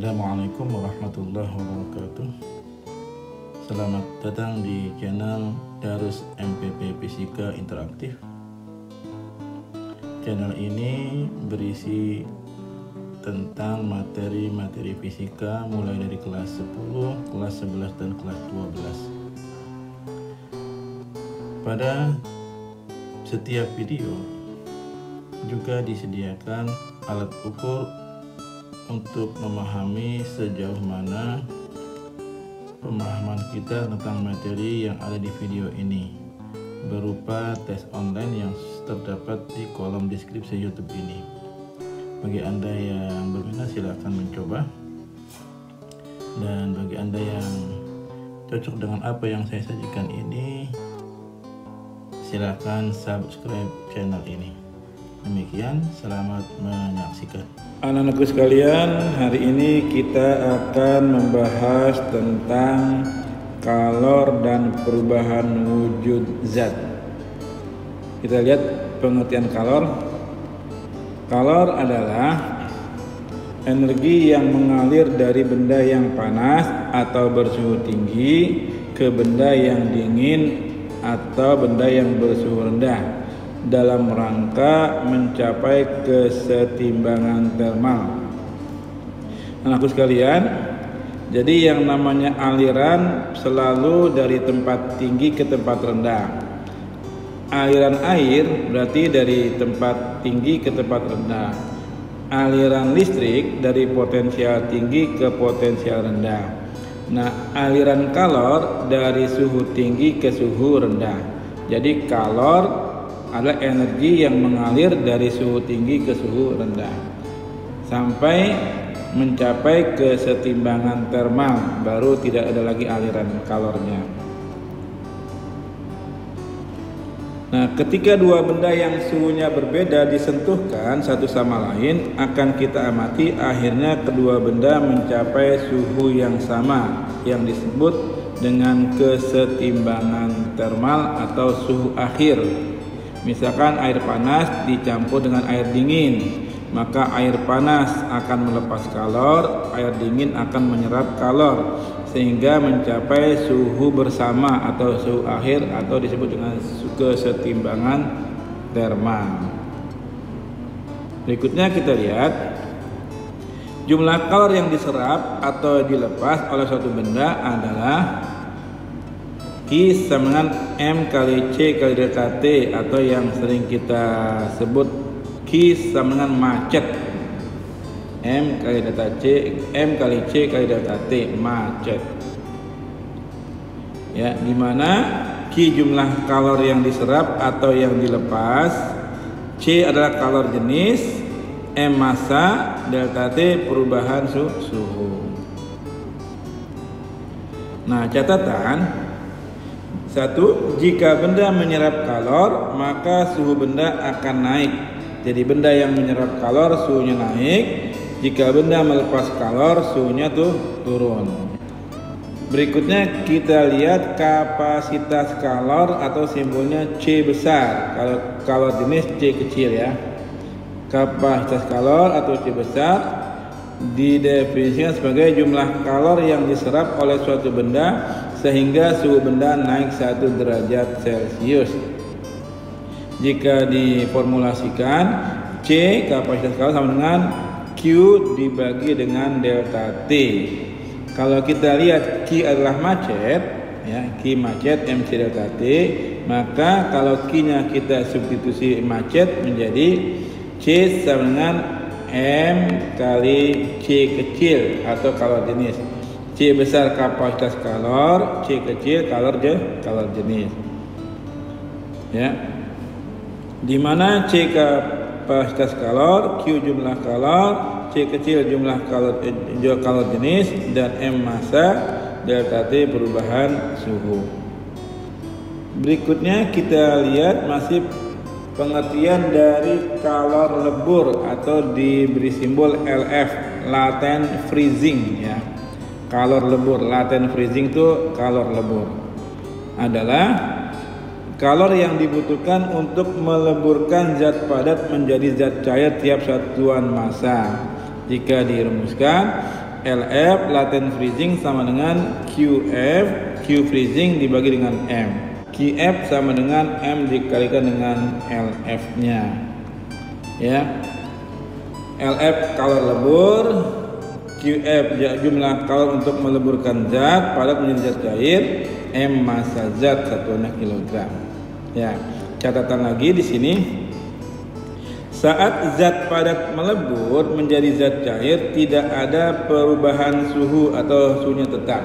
Assalamualaikum warahmatullahi wabarakatuh. Selamat datang di channel Darus MPP Fisika Interaktif. Channel ini berisi tentang materi-materi fisika mulai dari kelas 10, kelas 11, dan kelas 12. Pada setiap video juga disediakan alat ukur untuk memahami sejauh mana pemahaman kita tentang materi yang ada di video ini, berupa tes online yang terdapat di kolom deskripsi YouTube ini. Bagi Anda yang berminat silakan mencoba, dan bagi Anda yang cocok dengan apa yang saya sajikan ini, silakan subscribe channel ini. Demikian, selamat menyaksikan. Anak-anakku sekalian, hari ini kita akan membahas tentang kalor dan perubahan wujud zat. Kita lihat pengertian kalor. Kalor adalah energi yang mengalir dari benda yang panas atau bersuhu tinggi ke benda yang dingin atau benda yang bersuhu rendah dalam rangka mencapai kesetimbangan termal. Anakku sekalian, jadi yang namanya aliran selalu dari tempat tinggi ke tempat rendah. Aliran air berarti dari tempat tinggi ke tempat rendah. Aliran listrik dari potensial tinggi ke potensial rendah. Nah, aliran kalor dari suhu tinggi ke suhu rendah. Jadi kalor adalah energi yang mengalir dari suhu tinggi ke suhu rendah sampai mencapai kesetimbangan termal, baru tidak ada lagi aliran kalornya. Nah, ketika dua benda yang suhunya berbeda disentuhkan satu sama lain, akan kita amati akhirnya kedua benda mencapai suhu yang sama yang disebut dengan kesetimbangan termal atau suhu akhir. Misalkan air panas dicampur dengan air dingin, maka air panas akan melepas kalor, air dingin akan menyerap kalor, sehingga mencapai suhu bersama atau suhu akhir atau disebut dengan kesetimbangan termal. Berikutnya kita lihat jumlah kalor yang diserap atau dilepas oleh suatu benda adalah Q sama dengan M kali C kali delta T, atau yang sering kita sebut Q sama dengan macet. M kali delta C, M kali C kali delta T, macet. Ya, dimana Q jumlah kalor yang diserap atau yang dilepas, C adalah kalor jenis, M massa, delta T perubahan suhu. Nah, catatan. 1. Jika benda menyerap kalor, maka suhu benda akan naik. Jadi benda yang menyerap kalor suhunya naik. Jika benda melepas kalor suhunya turun. Berikutnya kita lihat kapasitas kalor atau simbolnya C besar. Kalau kalor jenis C kecil ya. Kapasitas kalor atau C besar didefinisikan sebagai jumlah kalor yang diserap oleh suatu benda sehingga suhu benda naik 1 derajat Celcius. Jika diformulasikan, C kapasitas kalor sama dengan Q dibagi dengan delta T. Kalau kita lihat Q adalah macet, ya, Q macet MC delta T, maka kalau Q-nya kita substitusi macet menjadi C sama dengan M kali C kecil atau kalor jenis. C besar kapasitas kalor, C kecil kalor jenis. Ya. Di mana C kapasitas kalor, Q jumlah kalor, C kecil jumlah kalor jenis, dan M massa, delta T perubahan suhu. Berikutnya kita lihat masih pengertian dari kalor lebur atau diberi simbol LF, latent freezing ya. Kalor lebur, latent freezing itu kalor lebur adalah kalor yang dibutuhkan untuk meleburkan zat padat menjadi zat cair tiap satuan massa. Jika dirumuskan, LF latent freezing sama dengan QF, Q freezing dibagi dengan M. QF sama dengan M dikalikan dengan LF-nya. Ya. LF kalor lebur, QF jumlah kalor untuk meleburkan zat padat menjadi zat cair, M massa zat satuannya kilogram. Ya, catatan lagi di sini. Saat zat padat melebur menjadi zat cair, tidak ada perubahan suhu atau suhunya tetap.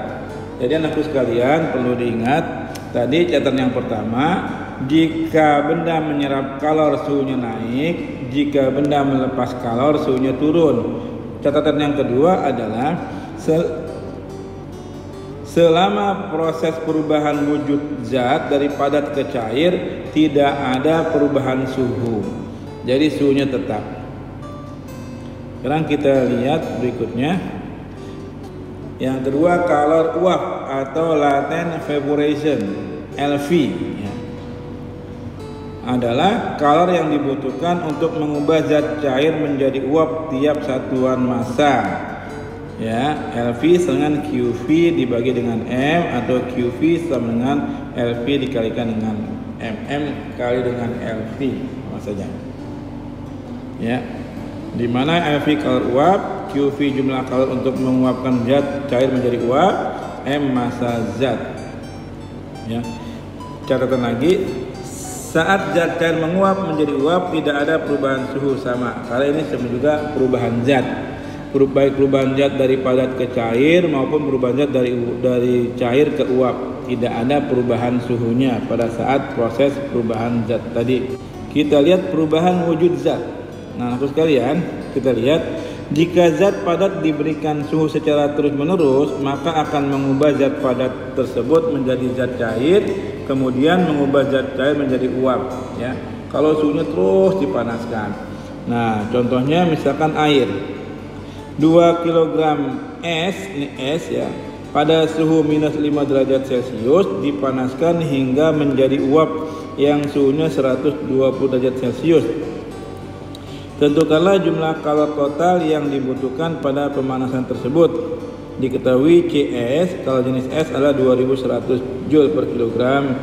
Jadi anakku sekalian perlu diingat, tadi catatan yang pertama, jika benda menyerap kalor suhunya naik, jika benda melepas kalor suhunya turun. Catatan yang kedua adalah selama proses perubahan wujud zat dari padat ke cair tidak ada perubahan suhu. Jadi suhunya tetap. Sekarang kita lihat berikutnya. Yang kedua, kalor uap atau latent evaporation (LV) ya, adalah kalor yang dibutuhkan untuk mengubah zat cair menjadi uap tiap satuan massa. Ya, LV sama dengan QV dibagi dengan M atau QV sama dengan LV dikalikan dengan MM kali dengan LV sama saja. Ya, di mana LV kalor uap, QV jumlah kalor untuk menguapkan zat cair menjadi uap, M massa zat. Ya, catatan lagi, saat zat cair menguap menjadi uap tidak ada perubahan suhu sama, karena ini sama juga perubahan zat, baik perubahan zat dari padat ke cair maupun perubahan zat dari cair ke uap, tidak ada perubahan suhunya pada saat proses perubahan zat tadi. Kita lihat perubahan wujud zat. Nah, aku sekalian, kita lihat jika zat padat diberikan suhu secara terus-menerus, maka akan mengubah zat padat tersebut menjadi zat cair, kemudian mengubah zat cair menjadi uap. Ya, kalau suhunya terus dipanaskan. Nah, contohnya misalkan air 2 kg es, ini es ya, pada suhu minus 5 derajat Celcius dipanaskan hingga menjadi uap yang suhunya 120 derajat Celcius. Tentukanlah jumlah kalor total yang dibutuhkan pada pemanasan tersebut. Diketahui CS kalau jenis es adalah 2100 Joule per kilogram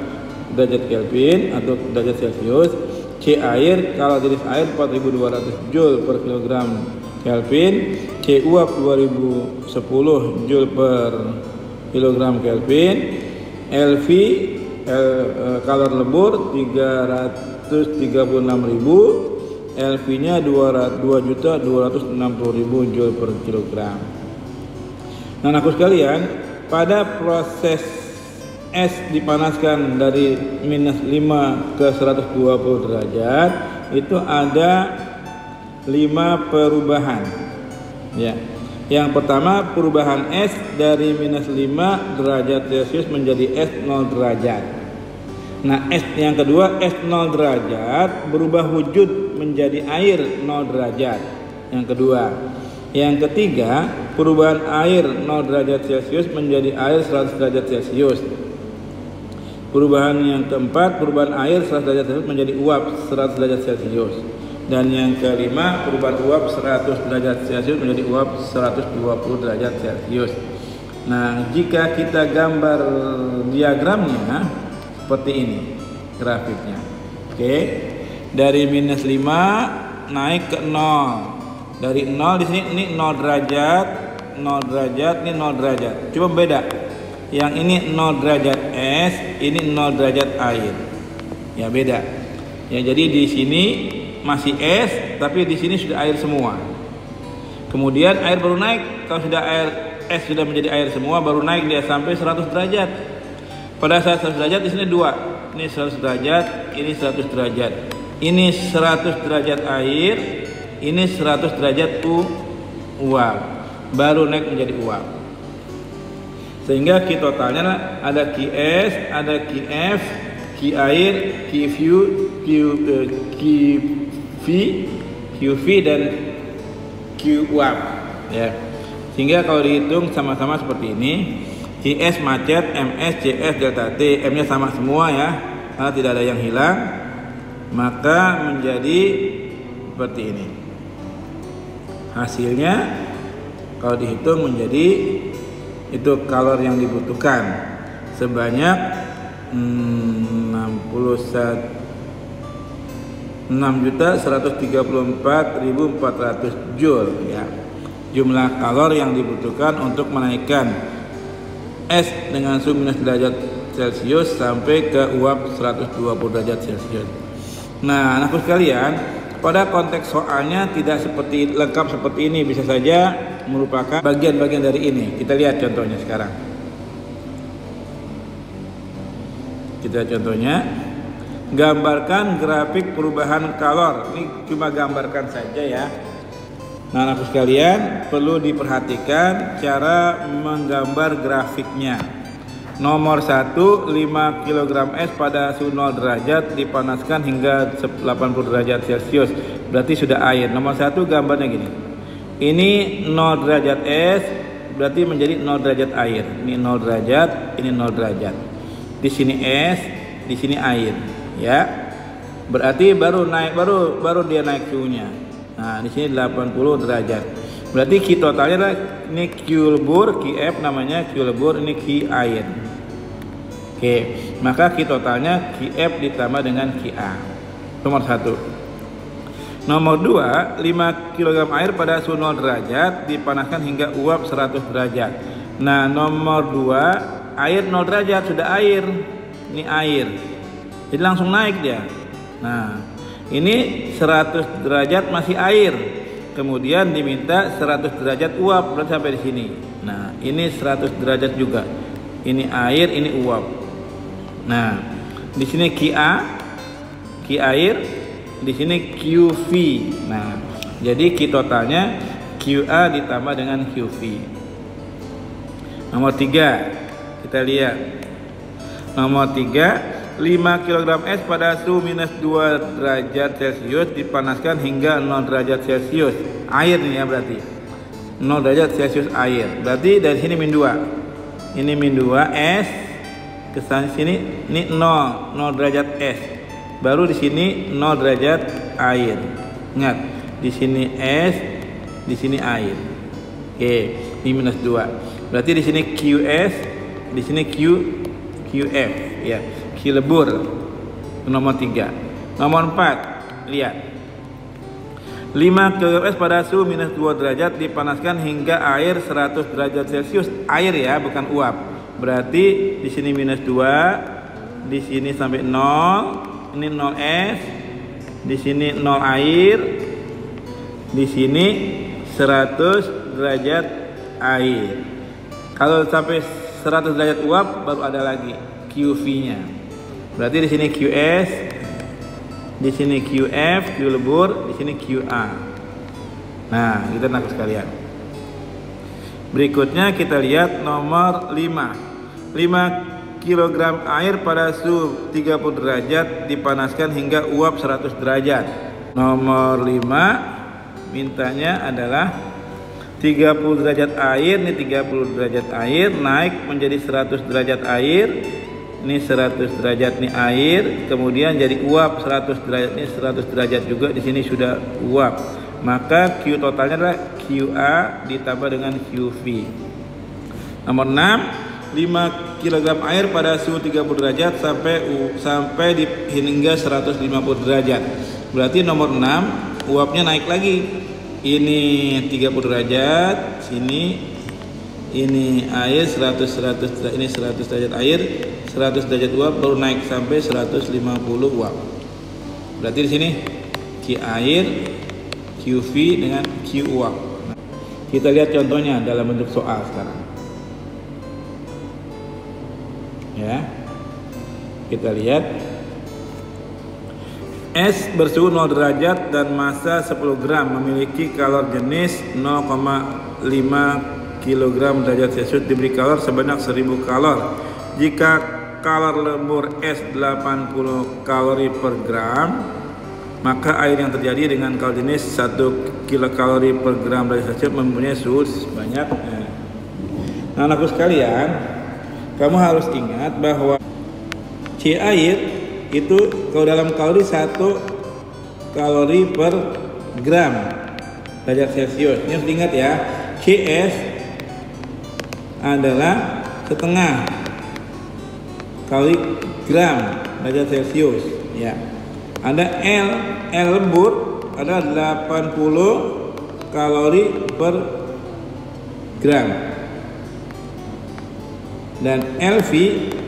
derajat Kelvin atau derajat Celcius. C air kalau jenis air 4200 Joule per kilogram Kelvin. C uap 2010 Joule per kilogram Kelvin. LV kalor lebur 336.000, LV-nya 2.260.000 Joule per kilogram. Nah, anakku sekalian, pada proses es dipanaskan dari minus 5 ke 120 derajat itu ada 5 perubahan. Ya. Yang pertama, perubahan es dari minus 5 derajat Celcius menjadi es 0 derajat. Nah, es yang kedua, es 0 derajat berubah wujud menjadi air 0 derajat. Yang kedua. Yang ketiga, perubahan air 0 derajat Celcius menjadi air 100 derajat Celcius. Perubahan yang keempat, perubahan air 100 derajat Celcius menjadi uap 100 derajat Celcius. Dan yang kelima, perubahan uap 100 derajat Celcius menjadi uap 120 derajat Celcius. Nah, jika kita gambar diagramnya seperti ini grafiknya. Oke. Dari minus 5 naik ke 0. Dari 0 di sini ini 0 derajat, 0 derajat, ini 0 derajat. Coba beda. Yang ini 0 derajat es, ini 0 derajat air. Ya, beda. Ya, jadi di sini masih es, tapi di sini sudah air semua. Kemudian air baru naik. Kalau sudah es sudah menjadi air semua, baru naik dia sampai 100 derajat. Pada saat 100 derajat di sini dua. Ini 100 derajat, ini 100 derajat. Ini 100 derajat air, ini 100 derajat uap. Baru naik menjadi uap. Sehingga Q totalnya ada QS, ada QF, Q air, QV dan Q uap. Ya. Sehingga kalau dihitung sama-sama seperti ini, QS macet, MS, CS, delta T, M-nya sama semua ya, karena tidak ada yang hilang, maka menjadi seperti ini. Hasilnya Kalau dihitung menjadi itu kalor yang dibutuhkan sebanyak 6.134.400 joule ya. Jumlah kalor yang dibutuhkan untuk menaikkan es dengan suhu minus derajat Celcius sampai ke uap 120 derajat Celcius. Nah, anakku sekalian, pada konteks soalnya tidak seperti lengkap seperti ini, bisa saja merupakan bagian-bagian dari ini. Kita lihat contohnya sekarang. Kita contohnya, gambarkan grafik perubahan kalor. Ini cuma gambarkan saja ya. Nah, anakku sekalian, perlu diperhatikan cara menggambar grafiknya. Nomor 1, 5 kg es pada suhu 0 derajat dipanaskan hingga 80 derajat Celcius. Berarti sudah air. Nomor 1 gambarnya gini. Ini 0 derajat es, berarti menjadi 0 derajat air. Ini 0 derajat, ini 0 derajat. Di sini es, di sini air, ya. Berarti baru naik, baru dia naik suhunya. Nah, di sini 80 derajat. Berarti Q totalnya adalah ini Q lebur, Qf namanya Q lebur, ini Q air. Oke, maka Q totalnya Qf ditambah dengan Qa. Nomor 1. Nomor 2, 5 kg air pada suhu 0 derajat dipanaskan hingga uap 100 derajat. Nah, nomor 2, air 0 derajat, sudah air. Ini air. Jadi langsung naik dia. Nah, ini 100 derajat masih air. Kemudian diminta 100 derajat uap, berarti sampai di sini. Nah, ini 100 derajat juga. Ini air, ini uap. Nah, di sini Qa, Q air, di sini QV. Nah, jadi Q totalnya QA ditambah dengan QV. Nomor 3, kita lihat. Nomor 3, 5 kg es pada suhu minus 2 derajat Celcius dipanaskan hingga 0 derajat Celcius. Air nih ya berarti. 0 derajat Celcius air. Berarti dari sini min 2. Ini min 2 es. Ke sini ini 0 derajat es. Baru di sini 0 derajat air. Ingat, di sini es, di sini air. Oke, ini minus 2. Berarti di sini QS, di sini QF ya. Q lebur. Nomor 3. Nomor 4, lihat. 5 kg es pada suhu minus 2 derajat dipanaskan hingga air 100 derajat Celcius. Air ya, bukan uap. Berarti di sini minus 2, di sini sampai 0, ini 0 es, di sini 0 air, di sini 100 derajat air. Kalau sampai 100 derajat uap baru ada lagi QV-nya. Berarti di sini QS, di sini QF, Q lebur, di sini QA. Nah, kita nakal sekalian. Berikutnya kita lihat nomor 5. 5 kg air pada suhu 30 derajat dipanaskan hingga uap 100 derajat. Nomor 5 mintanya adalah 30 derajat air, ini 30 derajat air naik menjadi 100 derajat air. Ini 100 derajat nih air, kemudian jadi uap 100 derajat, ini 100 derajat juga, di sini sudah uap. Maka Q totalnya adalah QA ditambah dengan QV. Nomor 6, 5 kg air pada suhu 30 derajat sampai di hingga 150 derajat. Berarti nomor 6 uapnya naik lagi. Ini 30 derajat, sini ini air 100 ini 100 derajat air, 100 derajat uap baru naik sampai 150 uap. Berarti di sini Q air, QV dengan Q uap. Nah, kita lihat contohnya dalam bentuk soal sekarang. Ya. Kita lihat. Es bersuhu 0 derajat dan massa 10 gram memiliki kalor jenis 0,5 kg derajat Celcius diberi kalor sebanyak 1000 kalor. Jika kalor lebur es 80 kalori per gram, maka air yang terjadi dengan kalor jenis 1 kilokalori per gram derajat Celcius mempunyai suhu sebanyak. Nah, anakku sekalian, kamu harus ingat bahwa C air itu kalau dalam kalori 1 kalori per gram derajat Celcius. Ini harus diingat ya. Q Cs adalah setengah kali gram derajat Celcius ya. Ada L lembut ada 80 kalori per gram, dan LV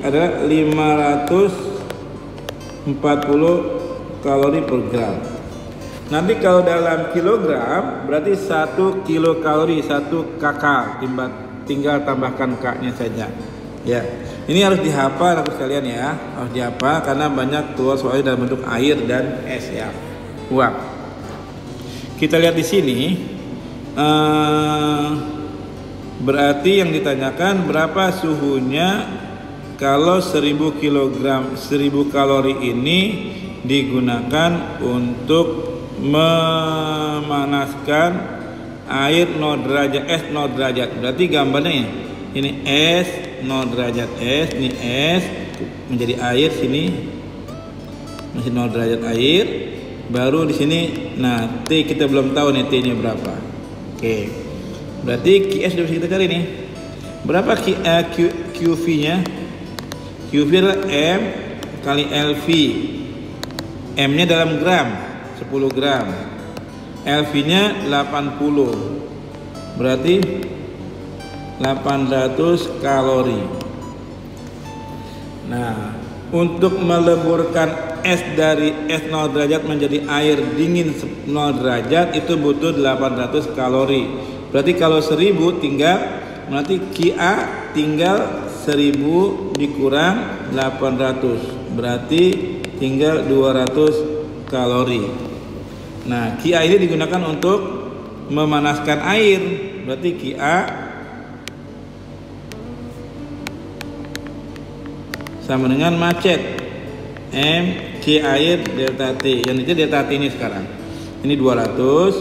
adalah 540 kalori per gram. Nanti kalau dalam kilogram berarti 1 kilokalori 1 kcal, tinggal tambahkan K-nya saja ya. Ini harus dihafal aku sekalian ya, harus dihafal karena banyak keluar soalnya dalam bentuk air dan es ya, uap. Kita lihat di sini, berarti yang ditanyakan berapa suhunya kalau 1000 kg 1000 kalori ini digunakan untuk memanaskan air 0 derajat, es 0 derajat. Berarti gambarnya ya, ini es 0 derajat es, ini es menjadi air, sini masih 0 derajat air, baru di sini. Nah, T kita belum tahu nih T-nya berapa. Oke. Berarti QS sudah bisa kita cari nih. Berapa QV-nya? QV adalah M kali LV. M-nya dalam gram, 10 gram. LV-nya 80. Berarti 800 kalori. Nah, untuk melemburkan es dari es 0 derajat menjadi air dingin 0 derajat itu butuh 800 kalori. Berarti kalau 1000 tinggal, berarti Qi tinggal 1000 dikurang 800, berarti tinggal 200 kalori. Nah, Qi ini digunakan untuk memanaskan air, berarti Qi sama dengan macet M Q air delta T, yang itu delta T ini sekarang. Ini 200,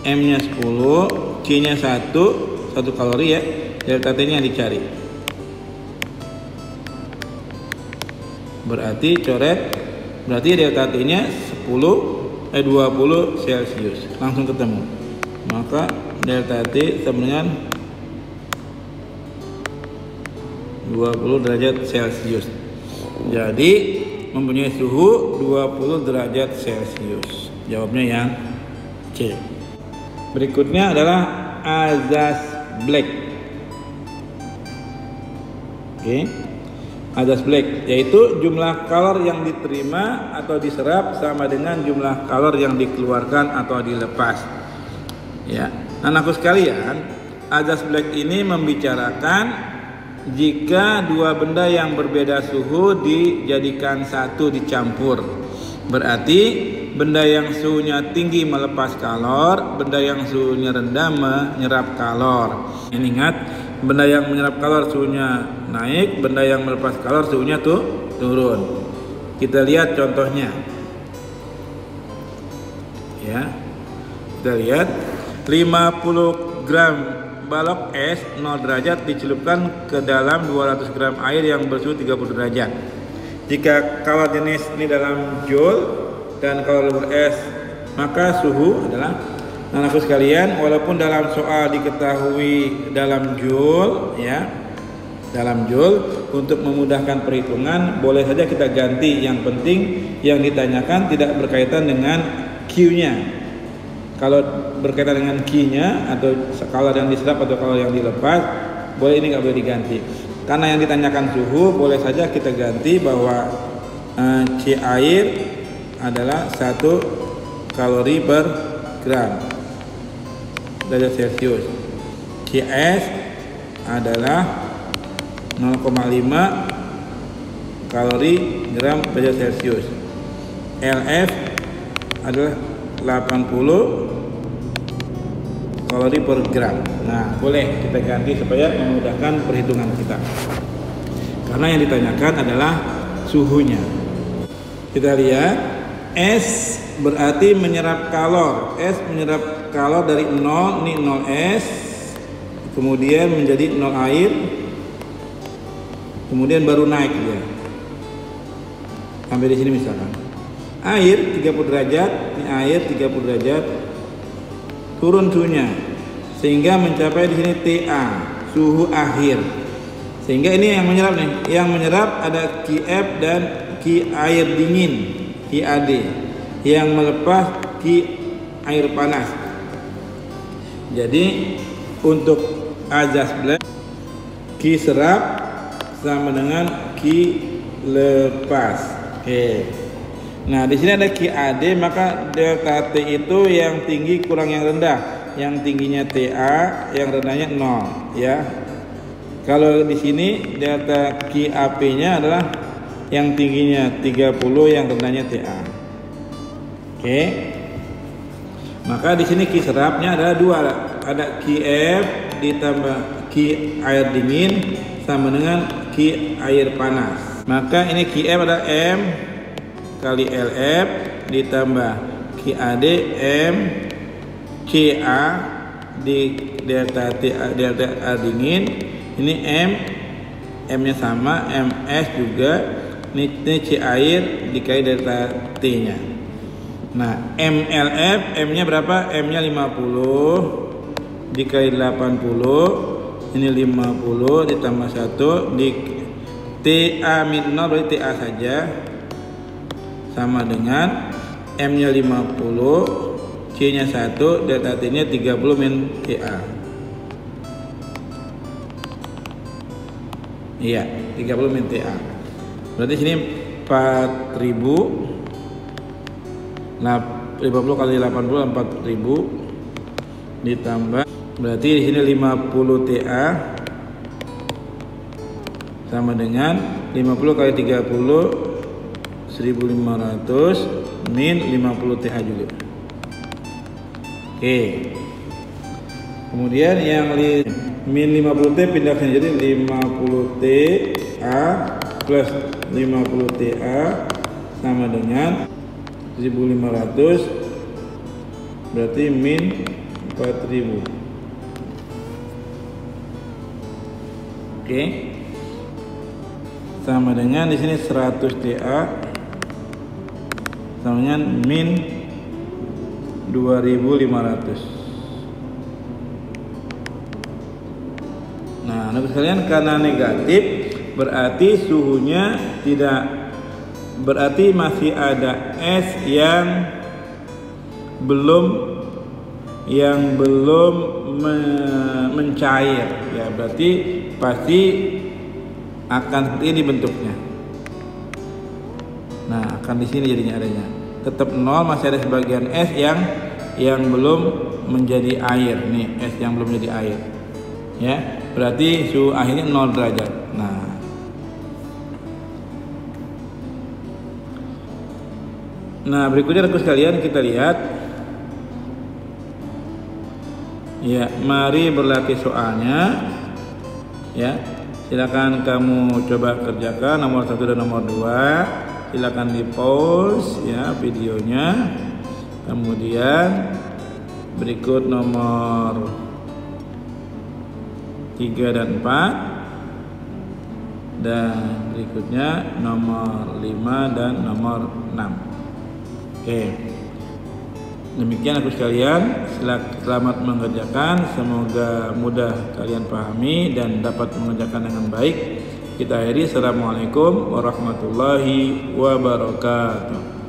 M nya 10, Q nya 1 kalori ya, delta T nya dicari. Berarti coret, berarti delta T nya 20 Celcius, langsung ketemu. Maka delta T sama dengan 20 derajat Celcius. Jadi mempunyai suhu 20 derajat Celcius. Jawabnya yang C. Berikutnya adalah azas black. Oke. Azas black yaitu jumlah kalor yang diterima atau diserap sama dengan jumlah kalor yang dikeluarkan atau dilepas. Ya, anakku sekalian, azas black ini membicarakan jika dua benda yang berbeda suhu dijadikan satu dicampur, berarti benda yang suhunya tinggi melepas kalor, benda yang suhunya rendah menyerap kalor. Ingat, benda yang menyerap kalor suhunya naik, benda yang melepas kalor suhunya turun. Kita lihat contohnya. Ya. Kita lihat 50 gram balok es 0 derajat dicelupkan ke dalam 200 gram air yang bersuhu 30 derajat. Jika kalor jenis ini dalam joule dan kalor es, maka suhu adalah, anakku sekalian, walaupun dalam soal diketahui dalam joule ya, dalam joule, untuk memudahkan perhitungan boleh saja kita ganti. Yang penting yang ditanyakan tidak berkaitan dengan Q-nya. Kalau berkaitan dengan Q-nya atau kalor yang diserap atau kalor yang dilepas, boleh ini nggak boleh diganti. Karena yang ditanyakan suhu, boleh saja kita ganti bahwa C air adalah 1 kalori per gram derajat Celcius. Cs adalah 0,5 kalori gram derajat Celcius. LF adalah 80 kalori per gram. Nah, boleh kita ganti supaya memudahkan perhitungan kita. Karena yang ditanyakan adalah suhunya. Kita lihat, S berarti menyerap kalor. S menyerap kalor dari 0, ini 0 S, kemudian menjadi 0 air, kemudian baru naik dia. Sampai di sini misalkan. Air 30 derajat, ini air 30 derajat, turun suhunya sehingga mencapai di sini TA, suhu akhir. Sehingga ini yang menyerap nih, yang menyerap ada QF dan Q air dingin, QAD, yang melepas Q air panas. Jadi untuk azas blend, Q serap sama dengan Q lepas. Oke. Nah, di sini ada QAD, maka delta T itu yang tinggi kurang yang rendah, yang tingginya TA, yang rendahnya 0 ya. Kalau di sini delta QAP-nya adalah yang tingginya 30, yang rendahnya TA. Oke. Maka di sini Q serapnya ada dua, ada QF ditambah Q air dingin sama dengan Q air panas. Maka ini QF ada M kali LF ditambah QAD M CA di delta TA, delta air dingin. Ini M nya sama, MS juga. Ini C air dikali delta T nya. Nah, MLF, M nya berapa? M nya 50 dikali 80. Ini 50 ditambah 1 di TA min 0 berarti TA saja, sama dengan M nya 50, C nya 1, delta T nya 30 min TA. Iya, 30 min TA. Berarti sini 4000, 50 kali 80 4000 ditambah, berarti di sini 50 TA sama dengan 50 kali 30 1500 min 50 TA juga. Oke. Kemudian yang min 50 T pindah ke sini, jadi 50 TA plus 50 TA sama dengan 1500, berarti min 4000. Oke. Sama dengan di sini 100 TA sama dengan min 2500. Nah, anak sekalian, karena negatif berarti suhunya tidak, berarti masih ada es yang belum mencair ya, berarti pasti akan seperti ini bentuknya. Nah, akan di sini jadinya adanya tetap 0, masih ada sebagian es yang belum menjadi air. Nih, es yang belum menjadi air ya, berarti suhu akhirnya 0 derajat. Nah, berikutnya rekan sekalian, kita lihat ya, mari berlatih soalnya ya. Silakan kamu coba kerjakan nomor 1 dan nomor 2. Silakan di pause ya videonya. Kemudian berikut nomor 3 dan 4, dan berikutnya nomor 5 dan nomor 6. Oke, demikian aku sekalian, selamat mengerjakan, semoga mudah kalian pahami dan dapat mengerjakan dengan baik. Kita akhiri, assalamualaikum warahmatullahi wabarakatuh.